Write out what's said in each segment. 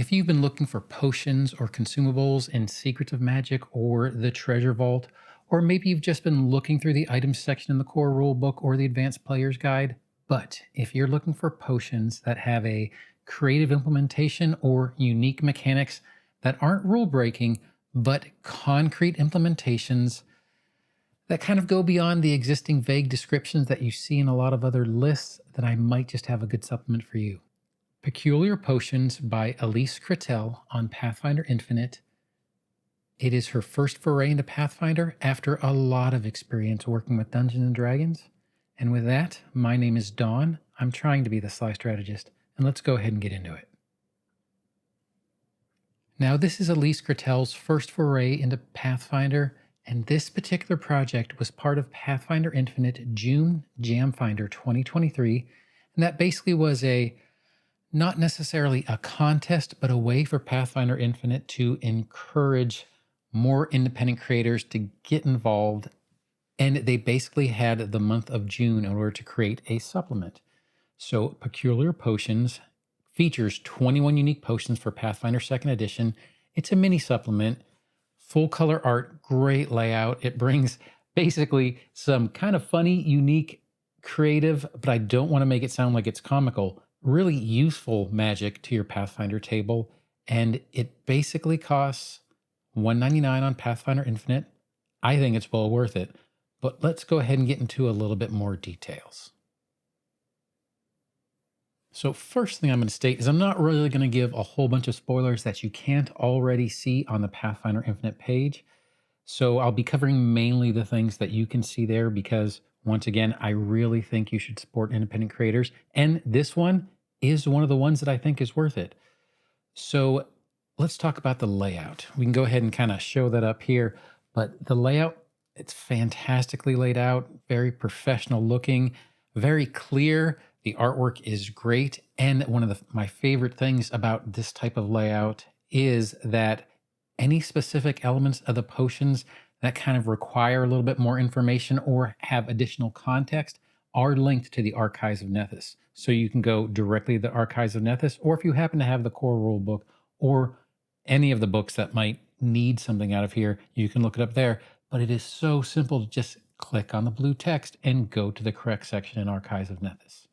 If you've been looking for potions or consumables in Secrets of Magic or the Treasure Vault, or maybe you've just been looking through the items section in the core rulebook or the Advanced Player's Guide, but if you're looking for potions that have a creative implementation or unique mechanics that aren't rule breaking, but concrete implementations that kind of go beyond the existing vague descriptions that you see in a lot of other lists, then I might just have a good supplement for you. Peculiar Potions by Elise Cretel on Pathfinder Infinite. It is her first foray into Pathfinder after a lot of experience working with Dungeons and Dragons. And with that, my name is Dawn. I'm trying to be the Sly Strategist, and let's go ahead and get into it. Now, this is Elise Cretel's first foray into Pathfinder, and this particular project was part of Pathfinder Infinite June Jamfinder 2023, and that basically was not necessarily a contest, but a way for Pathfinder Infinite to encourage more independent creators to get involved. And they basically had the month of June in order to create a supplement. So Peculiar Potions features 21 unique potions for Pathfinder 2nd Edition. It's a mini supplement, full color art, great layout. It brings basically some kind of funny, unique, creative, but I don't want to make it sound like it's comical, really useful magic to your Pathfinder table. And it basically costs $1.99 on Pathfinder Infinite. I think it's well worth it. But let's go ahead and get into a little bit more details. So first thing I'm going to state is I'm not really going to give a whole bunch of spoilers that you can't already see on the Pathfinder Infinite page. So I'll be covering mainly the things that you can see there because, once again, I really think you should support independent creators. And this one is one of the ones that I think is worth it. So let's talk about the layout. We can go ahead and kind of show that up here. But the layout, it's fantastically laid out, very professional looking, very clear. The artwork is great. And one of my favorite things about this type of layout is that any specific elements of the potions that kind of require a little bit more information or have additional context are linked to the Archives of Nethys. So you can go directly to the Archives of Nethys, or if you happen to have the core rule book or any of the books that might need something out of here, you can look it up there. But it is so simple to just click on the blue text and go to the correct section in Archives of Nethys.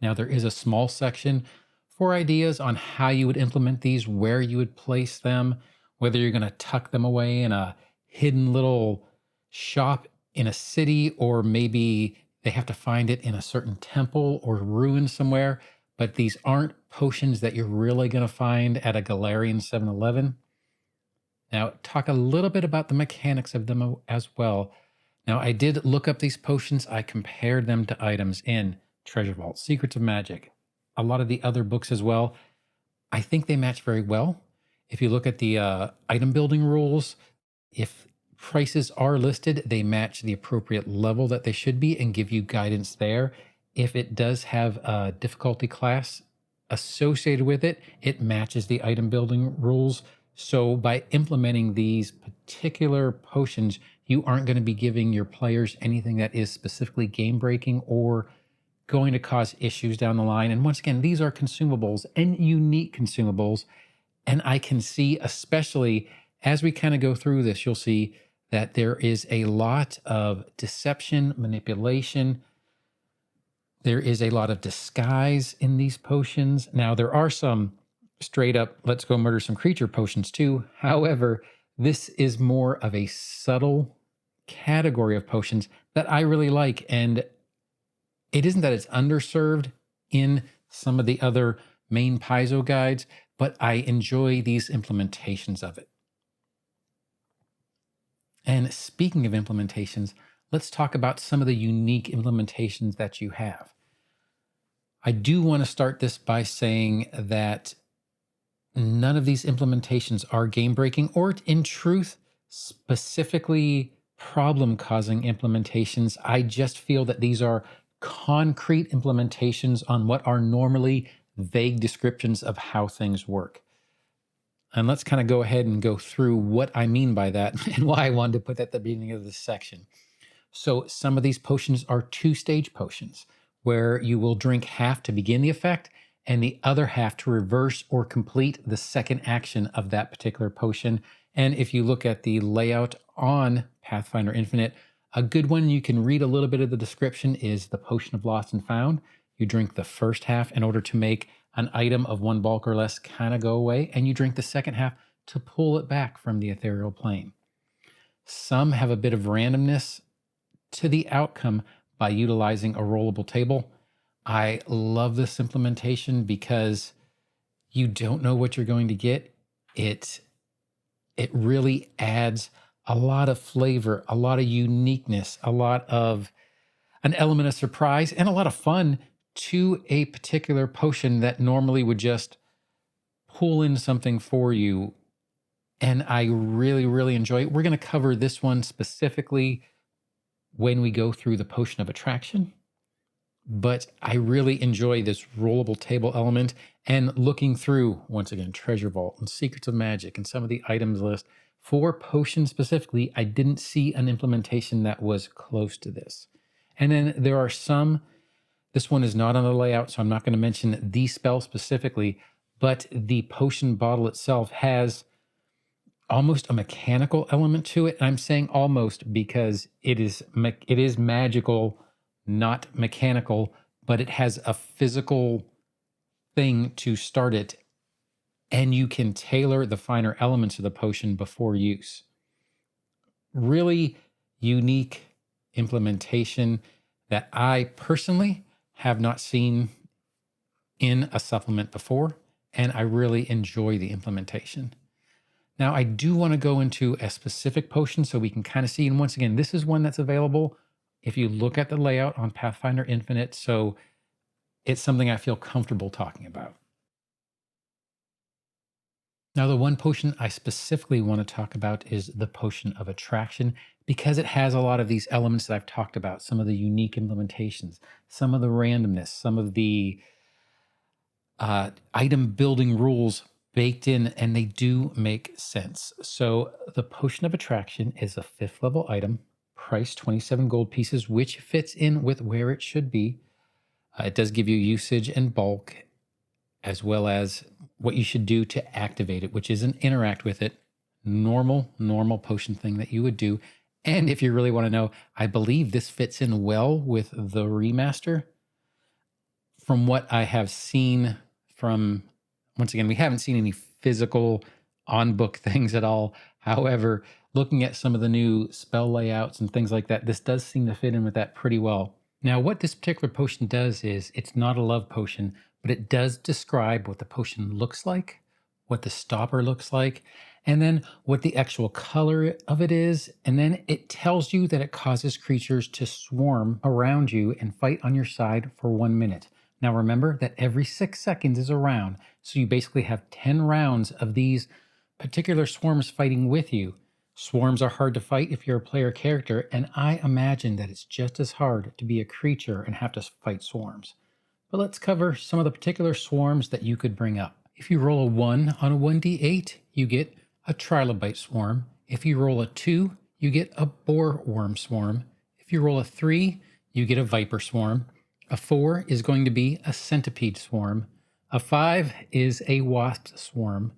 Now, there is a small section for ideas on how you would implement these, where you would place them, whether you're going to tuck them away in a hidden little shop in a city, or maybe they have to find it in a certain temple or ruin somewhere. But these aren't potions that you're really going to find at a Galarian 7-Eleven. Now, talk a little bit about the mechanics of them as well. Now, I did look up these potions. I compared them to items in Treasure Vault, Secrets of Magic, a lot of the other books as well. I think they match very well. If you look at the item building rules, if prices are listed, they match the appropriate level that they should be and give you guidance there. If it does have a difficulty class associated with it, it matches the item building rules. So by implementing these particular potions, you aren't going to be giving your players anything that is specifically game breaking or going to cause issues down the line. And once again, these are consumables and unique consumables. And I can see, especially as we kind of go through this, you'll see that there is a lot of deception, manipulation. There is a lot of disguise in these potions. Now, there are some straight up, let's go murder some creature potions too. However, this is more of a subtle category of potions that I really like. And it isn't that it's underserved in some of the other main Paizo guides, but I enjoy these implementations of it. And speaking of implementations, let's talk about some of the unique implementations that you have. I do want to start this by saying that none of these implementations are game-breaking or, in truth, specifically problem-causing implementations. I just feel that these are concrete implementations on what are normally vague descriptions of how things work. And let's kind of go ahead and go through what I mean by that and why I wanted to put that at the beginning of this section. So some of these potions are two-stage potions where you will drink half to begin the effect and the other half to reverse or complete the second action of that particular potion. And if you look at the layout on Pathfinder Infinite, a good one you can read a little bit of the description is the Potion of Lost and Found. You drink the first half in order to make an item of one bulk or less kind of go away, and you drink the second half to pull it back from the ethereal plane. Some have a bit of randomness to the outcome by utilizing a rollable table. I love this implementation because you don't know what you're going to get. It really adds a lot of flavor, a lot of uniqueness, a lot of an element of surprise, and a lot of fun to a particular potion that normally would just pull in something for you. And I really, really enjoy it. We're going to cover this one specifically when we go through the Potion of Attraction. But I really enjoy this rollable table element, and looking through, once again, Treasure Vault and Secrets of Magic and some of the items list for potions specifically, I didn't see an implementation that was close to this. And then there are some, this one is not on the layout, so I'm not going to mention the spell specifically, but the potion bottle itself has almost a mechanical element to it. And I'm saying almost because it is magical, not mechanical, but it has a physical thing to start it, and you can tailor the finer elements of the potion before use. Really unique implementation that I personally have not seen in a supplement before, and I really enjoy the implementation. Now, I do want to go into a specific potion so we can kind of see, and once again, this is one that's available if you look at the layout on Pathfinder Infinite, so it's something I feel comfortable talking about. Now, the one potion I specifically want to talk about is the Potion of Attraction, because it has a lot of these elements that I've talked about, some of the unique implementations, some of the randomness, some of the item building rules baked in, and they do make sense. So the Potion of Attraction is a 5th level item, priced 27 gold pieces, which fits in with where it should be. It does give you usage and bulk, as well as what you should do to activate it, which is an interact with it. Normal potion thing that you would do. And if you really want to know, I believe this fits in well with the remaster. From what I have seen from, once again, we haven't seen any physical on-book things at all. However, looking at some of the new spell layouts and things like that, this does seem to fit in with that pretty well. Now, what this particular potion does is, it's not a love potion, but it does describe what the potion looks like, what the stopper looks like, and then what the actual color of it is. And then it tells you that it causes creatures to swarm around you and fight on your side for 1 minute. Now, remember that every 6 seconds is a round. So you basically have 10 rounds of these particular swarms fighting with you. Swarms are hard to fight if you're a player character, and I imagine that it's just as hard to be a creature and have to fight swarms. But let's cover some of the particular swarms that you could bring up. If you roll a 1 on a 1d8, you get a trilobite swarm. If you roll a 2, you get a boar worm swarm. If you roll a 3, you get a viper swarm. A 4 is going to be a centipede swarm. A 5 is a wasp swarm.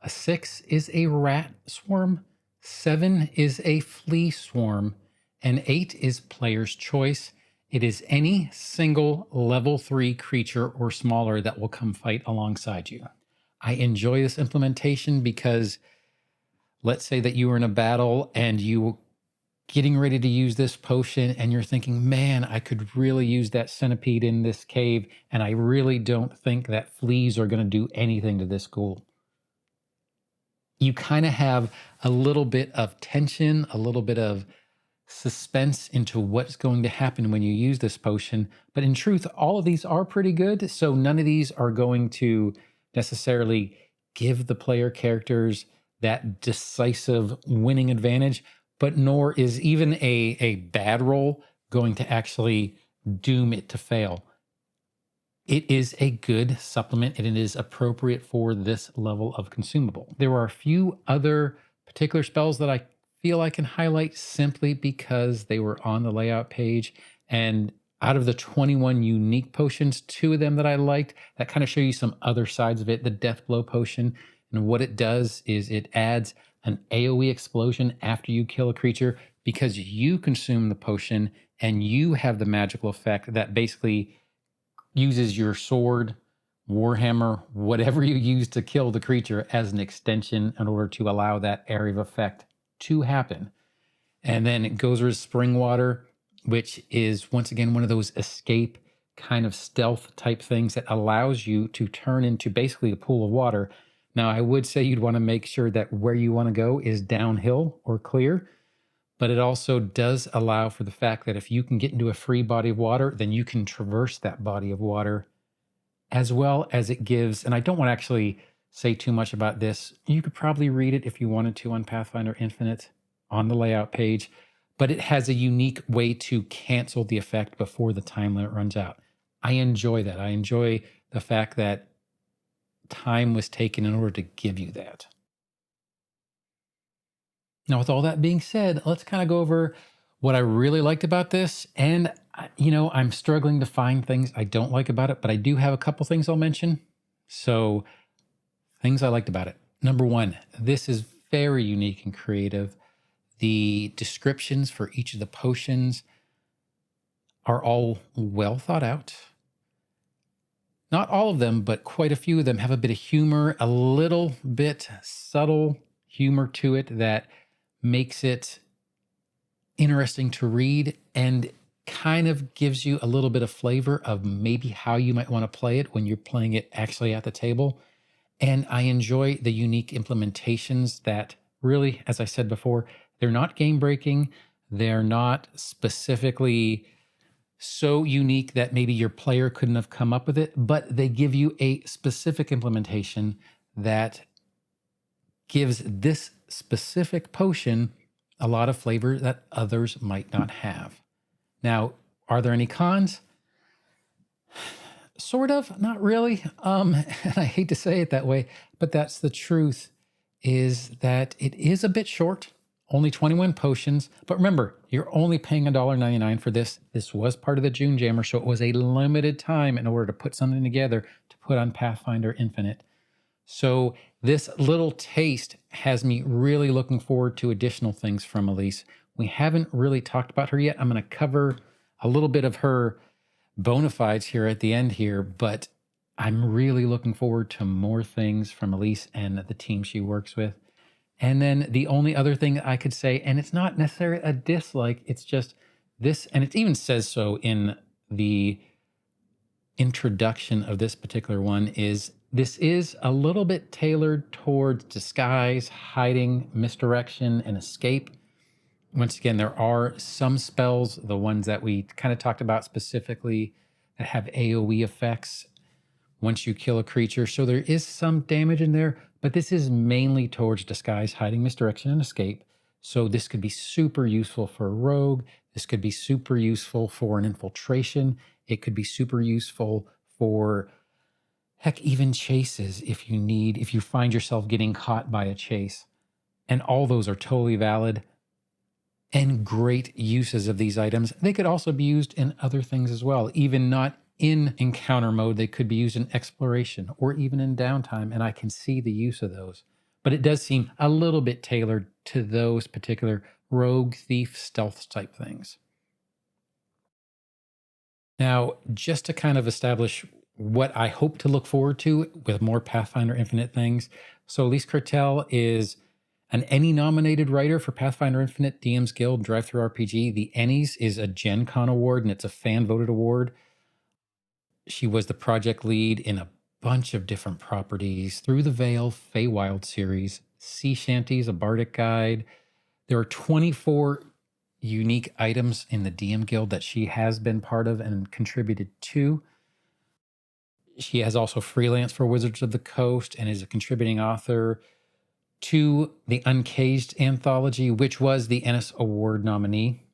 A 6 is a rat swarm. 7 is a flea swarm. And 8 is player's choice. It is any single level 3 creature or smaller that will come fight alongside you. I enjoy this implementation because let's say that you were in a battle and you getting ready to use this potion and you're thinking, man, I could really use that centipede in this cave, and I really don't think that fleas are going to do anything to this ghoul. You kind of have a little bit of tension, a little bit of suspense into what's going to happen when you use this potion. But in truth, all of these are pretty good. So none of these are going to necessarily give the player characters that decisive winning advantage, but nor is even a bad roll going to actually doom it to fail. It is a good supplement and it is appropriate for this level of consumable. There are a few other particular spells that I feel I can highlight simply because they were on the layout page, and Out of the 21 unique potions, 2 of them that I liked that kind of show you some other sides of it. The Death Blow potion, and what it does is it adds an AoE explosion after you kill a creature because you consume the potion and you have the magical effect that basically uses your sword, warhammer, whatever you use to kill the creature as an extension in order to allow that area of effect to happen. And then it goes with spring water, which is once again one of those escape kind of stealth type things that allows you to turn into basically a pool of water. Now, I would say you'd want to make sure that where you want to go is downhill or clear, but it also does allow for the fact that if you can get into a free body of water, then you can traverse that body of water, as well as it gives, and I don't want to actually say too much about this. You could probably read it if you wanted to on Pathfinder Infinite on the layout page, but it has a unique way to cancel the effect before the time limit runs out. I enjoy that. I enjoy the fact that time was taken in order to give you that. Now, with all that being said, let's kind of go over what I really liked about this. And, I'm struggling to find things I don't like about it, but I do have a couple things I'll mention. So, things I liked about it. Number one, this is very unique and creative. The descriptions for each of the potions are all well thought out. Not all of them, but quite a few of them have a bit of humor, a little bit subtle humor to it that makes it interesting to read and kind of gives you a little bit of flavor of maybe how you might want to play it when you're playing it actually at the table. And I enjoy the unique implementations that really, as I said before, they're not game breaking. They're not specifically so unique that maybe your player couldn't have come up with it, but they give you a specific implementation that gives this specific potion a lot of flavor that others might not have. Now, are there any cons? Sort of, not really. And I hate to say it that way, but that's the truth, is that it is a bit short, only 21 potions. But remember, you're only paying $1.99 for this. This was part of the June Jammer, so it was a limited time in order to put something together to put on Pathfinder Infinite. So this little taste has me really looking forward to additional things from Elise. We haven't really talked about her yet. I'm going to cover a little bit of her bona fides here at the end here, but I'm really looking forward to more things from Elise and the team she works with. And then the only other thing I could say, and it's not necessarily a dislike, it's just this, and it even says so in the introduction of this particular one, is this is a little bit tailored towards disguise, hiding, misdirection, and escape. Once again, there are some spells, the ones that we kind of talked about specifically, that have AoE effects once you kill a creature. So there is some damage in there, but this is mainly towards disguise, hiding, misdirection, and escape. So this could be super useful for a rogue. This could be super useful for an infiltration. It could be super useful for, heck, even chases if you find yourself getting caught by a chase. And all those are totally valid and great uses of these items. They could also be used in other things as well, even not in encounter mode. They could be used in exploration or even in downtime, and I can see the use of those. But it does seem a little bit tailored to those particular rogue, thief, stealth type things. Now, just to kind of establish what I hope to look forward to with more Pathfinder Infinite things. So Elise Cretel is an Emmy nominated writer for Pathfinder Infinite, DM's Guild, DriveThruRPG. The Ennies is a Gen Con award, and it's a fan voted award. She was the project lead in a bunch of different properties: Through the Veil Feywild series, Sea Shantes, a Bardic guide. There are 24 unique items in the DM Guild that she has been part of and contributed to. She has also freelanced for Wizards of the Coast and is a contributing author to the Uncaged anthology, which was the Ennis Award nominee.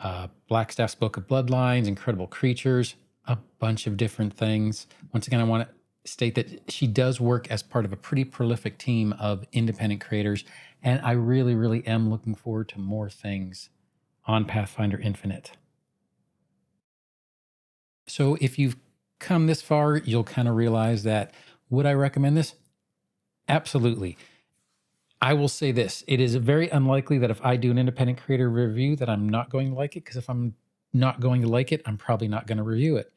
Blackstaff's Book of Bloodlines, Incredible Creatures, a bunch of different things. Once again, I want to state that she does work as part of a pretty prolific team of independent creators, and I really, really am looking forward to more things on Pathfinder Infinite. So if you've come this far, you'll kind of realize that, would I recommend this? Absolutely. I will say this, it is very unlikely that if I do an independent creator review that I'm not going to like it, because if I'm not going to like it, I'm probably not going to review it.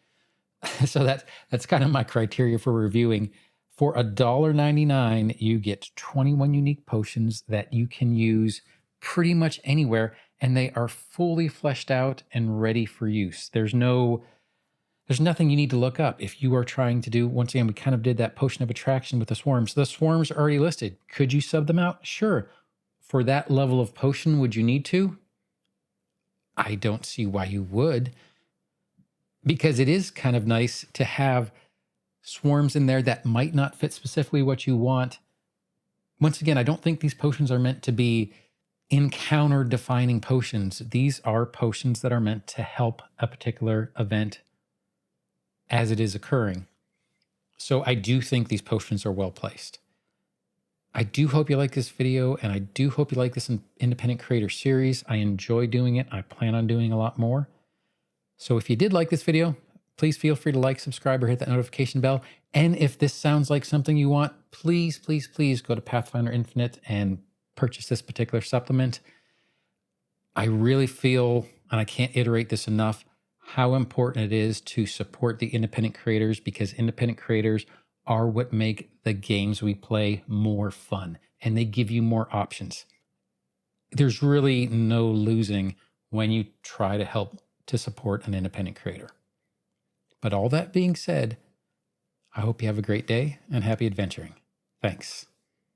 So that's kind of my criteria for reviewing. For $1.99, you get 21 unique potions that you can use pretty much anywhere, and they are fully fleshed out and ready for use. There's nothing you need to look up. If you are trying to do, once again, we kind of did that potion of attraction with the swarms. The swarms are already listed. Could you sub them out? Sure. For that level of potion, would you need to? I don't see why you would, because it is kind of nice to have swarms in there that might not fit specifically what you want. Once again, I don't think these potions are meant to be encounter defining potions. These are potions that are meant to help a particular event as it is occurring. So I do think these potions are well placed. I do hope you like this video, and I do hope you like this independent creator series. I enjoy doing it. I plan on doing a lot more. So if you did like this video, please feel free to like, subscribe, or hit that notification bell. And if this sounds like something you want, please, please, please go to Pathfinder Infinite and purchase this particular supplement. I really feel, and I can't iterate this enough, how important it is to support the independent creators, because independent creators are what make the games we play more fun, and they give you more options. There's really no losing when you try to help to support an independent creator. But all that being said, I hope you have a great day and happy adventuring. Thanks.